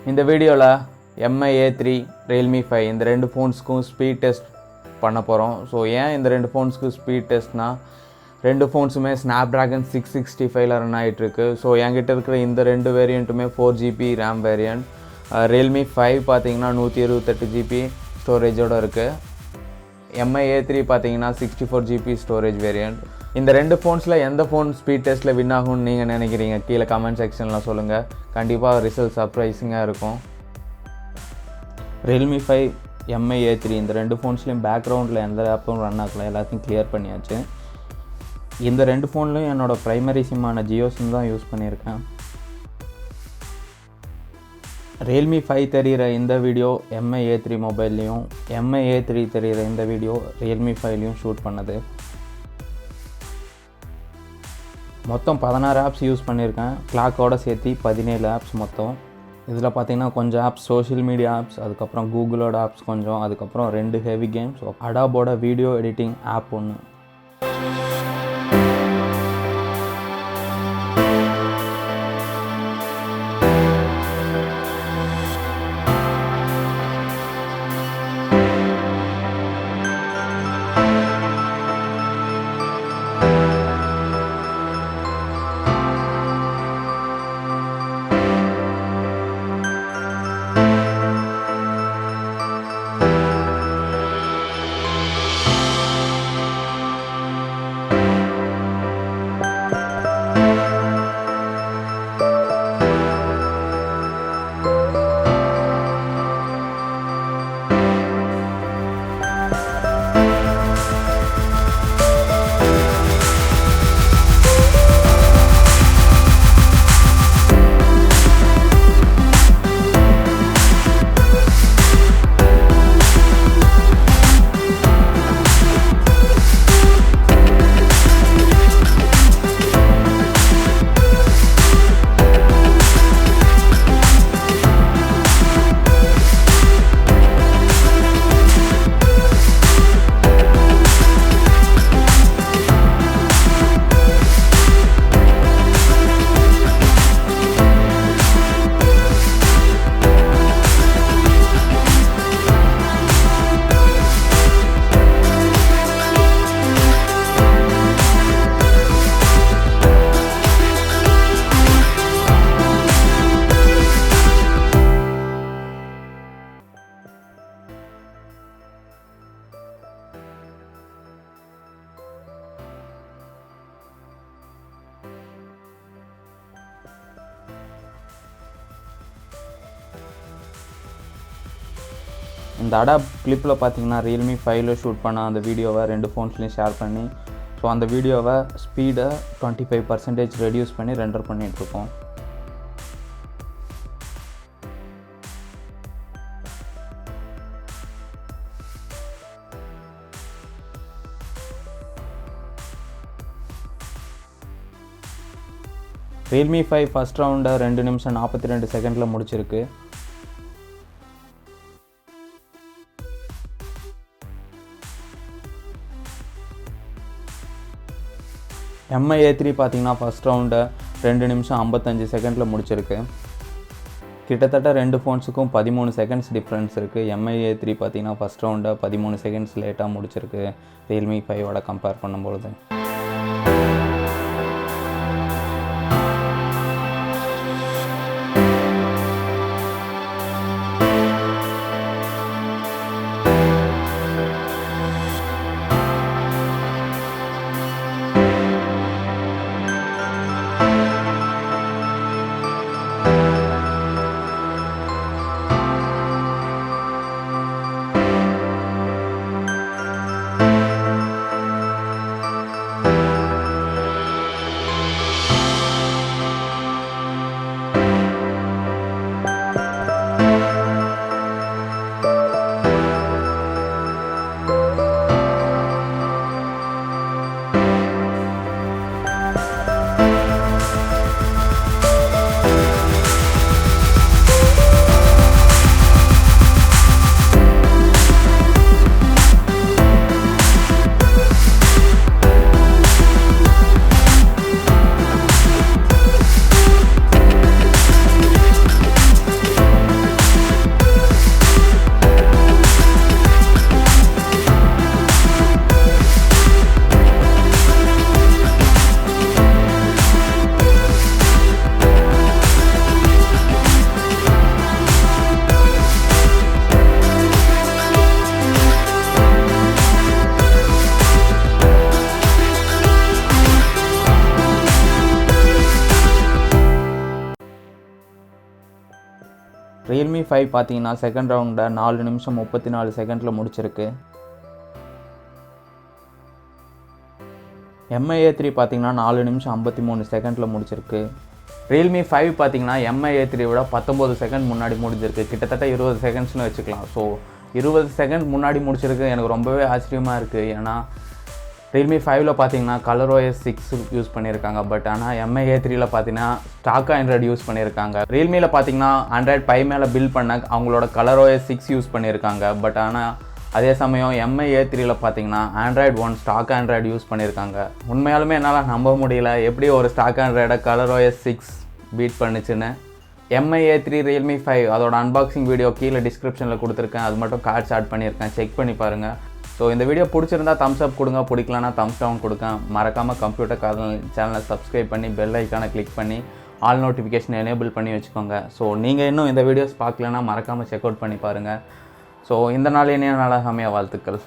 இந்த வீடியோவில் MI A3 Realme 5 இந்த ரெண்டு ஃபோன்ஸ்க்கும் ஸ்பீட் டெஸ்ட் பண்ண போகிறோம். ஸோ ஏன் இந்த ரெண்டு ஃபோன்ஸ்க்கு ஸ்பீட் டெஸ்ட்னா, ரெண்டு ஃபோன்ஸுமே Snapdragon 665 ரன் ஆகிட்டுருக்கு. ஸோ என்கிட்ட இருக்கிற இந்த ரெண்டு வேரியண்ட்டுமே 4GB RAM வேரியண்ட். Realme 5 பார்த்தீங்கன்னா 128GB ஸ்டோரேஜோடு இருக்குது. MI A3 பார்த்தீங்கன்னா 64GB ஸ்டோரேஜ் வேரியண்ட். இந்த ரெண்டு ஃபோன்ஸில் எந்த ஃபோன் ஸ்பீட் டெஸ்ட்டில் வின் ஆகும்னு நீங்கள் நினைக்கிறீங்க? கீழே கமெண்ட் செக்ஷனில் சொல்லுங்கள். கண்டிப்பாக ரிசல்ட் சர்ப்ரைசிங்காக இருக்கும். Realme 5 MI A3 இந்த ரெண்டு ஃபோன்ஸ்லேயும் பேக்ரவுண்டில் எந்த ஆப்பும் ரன் ஆகலை, எல்லாத்தையும் கிளியர் பண்ணியாச்சு. இந்த ரெண்டு ஃபோன்லையும் என்னோடய ப்ரைமரி சிம்மான ஜியோ சிம் தான் யூஸ் பண்ணியிருக்கேன். Realme 5 தெரிகிற இந்த video MI A3 மொபைல்லையும், MI A3 தெரிகிற இந்த வீடியோ Realme 5லையும் ஷூட் பண்ணது. மொத்தம் 16 ஆப்ஸ் யூஸ் பண்ணியிருக்கேன். கிளாக்கோடு சேர்த்து 17 ஆப்ஸ் மொத்தம். இதில் பார்த்தீங்கன்னா கொஞ்சம் ஆப்ஸ் சோஷியல் மீடியா ஆப்ஸ், அதுக்கப்புறம் கூகுளோட ஆப்ஸ் கொஞ்சம், அதுக்கப்புறம் 2 ஹெவி கேம்ஸ், அடாபோட வீடியோ எடிட்டிங் ஆப் ஒன்று. இந்த அடாப் கிளிப்பில் பார்த்தீங்கன்னா Realme 5ல ஷூட் பண்ண அந்த வீடியோவை ரெண்டு ஃபோன்ஸ்லையும் ஷேர் பண்ணி, ஸோ அந்த வீடியோவை ஸ்பீடை 25% ரெடியூஸ் பண்ணி ரெண்டர் பண்ணிகிட்ருக்கோம். Realme 5 ஃபஸ்ட் ரவுண்டை 2 நிமிஷம் 42 செகண்டில் முடிச்சிருக்கு. MI A3 பார்த்தீங்கன்னா ஃபஸ்ட் ரவுண்டை 2 நிமிஷம் 55 செகண்டில் முடிச்சிருக்கு. கிட்டத்தட்ட ரெண்டு ஃபோன்ஸுக்கும் 13 செகண்ட்ஸ் டிஃப்ரென்ஸ் இருக்குது. MI A3 பார்த்தீங்கன்னா ஃபஸ்ட் ரவுண்டை 13 செகண்ட்ஸ் லேட்டாக முடிச்சிருக்கு Realme 5ஓட கம்பேர் பண்ணும்பொழுது. Realme 5 பார்த்தீங்கன்னா செகண்ட் ரவுண்டில் 4 நிமிஷம் 34 செகண்டில் முடிச்சிருக்கு. Mi A3 பார்த்தீங்கன்னா 4 நிமிஷம் 53 செகண்டில் முடிச்சிருக்கு. Realme 5 பார்த்தீங்கன்னா Mi A3 விட 19 செகண்ட் முன்னாடி முடிஞ்சிருக்கு. கிட்டத்தட்ட 20 செகண்ட்ஸ்னு வச்சுக்கலாம். ஸோ 20 செகண்ட் முன்னாடி முடிச்சிருக்கு. எனக்கு ரொம்பவே ஆச்சரியமாக இருக்குது. ஏன்னா Realme 5ல பார்த்தீங்கன்னா ColorOS 6 யூஸ் பண்ணியிருக்காங்க. பட் ஆனால் Mi A3ல பார்த்தீங்கன்னா ஸ்டாக் ஆண்ட்ராய்டு யூஸ் பண்ணியிருக்காங்க. Realmeல பார்த்தீங்கன்னா ஆண்ட்ராய்டு 5 மேலே பில்ட் பண்ண அவங்களோட ColorOS 6 யூஸ் பண்ணியிருக்காங்க. பட் ஆனால் அதே சமயம் Mi A3ல பார்த்தீங்கன்னா ஆண்ட்ராய்டு 1 ஸ்டாக் ஆண்ட்ராய்டு யூஸ் பண்ணியிருக்காங்க. உண்மையாலுமே என்னால் நம்ப முடியல எப்படி ஒரு ஸ்டாக் ஆண்ட்ராய்டை ColorOS 6 பீட் பண்ணுச்சுன்னு. Mi A3 Realme 5 அதோட அன்பாக்சிங் வீடியோ கீழே டிஸ்கிரிப்ஷனில் கொடுத்துருக்கேன். அது மட்டும் கார்ட்ஸ் ஆட் பண்ணியிருக்கேன், செக் பண்ணி பாருங்கள். ஸோ இந்த வீடியோ பிடிச்சிருந்தா தம்ஸ் அப் கொடுங்க, பிடிக்கலனா தம்ஸ் டவுன் கொடுங்க. மறக்காமல் கம்ப்யூட்டர் காதல் சேனலை சப்ஸ்கிரைப் பண்ணி பெல் ஐக்கானை கிளிக் பண்ணி ஆல் நோட்டிஃபிகேஷன் எனேபிள் பண்ணி வச்சுக்கோங்க. ஸோ நீங்கள் இன்னும் இந்த வீடியோஸ் பார்க்கலன்னா மறக்காமல் செக் அவுட் பண்ணி பாருங்கள். ஸோ இந்த நாள் இனிய நாளாக அமைய வாழ்த்துக்கள்.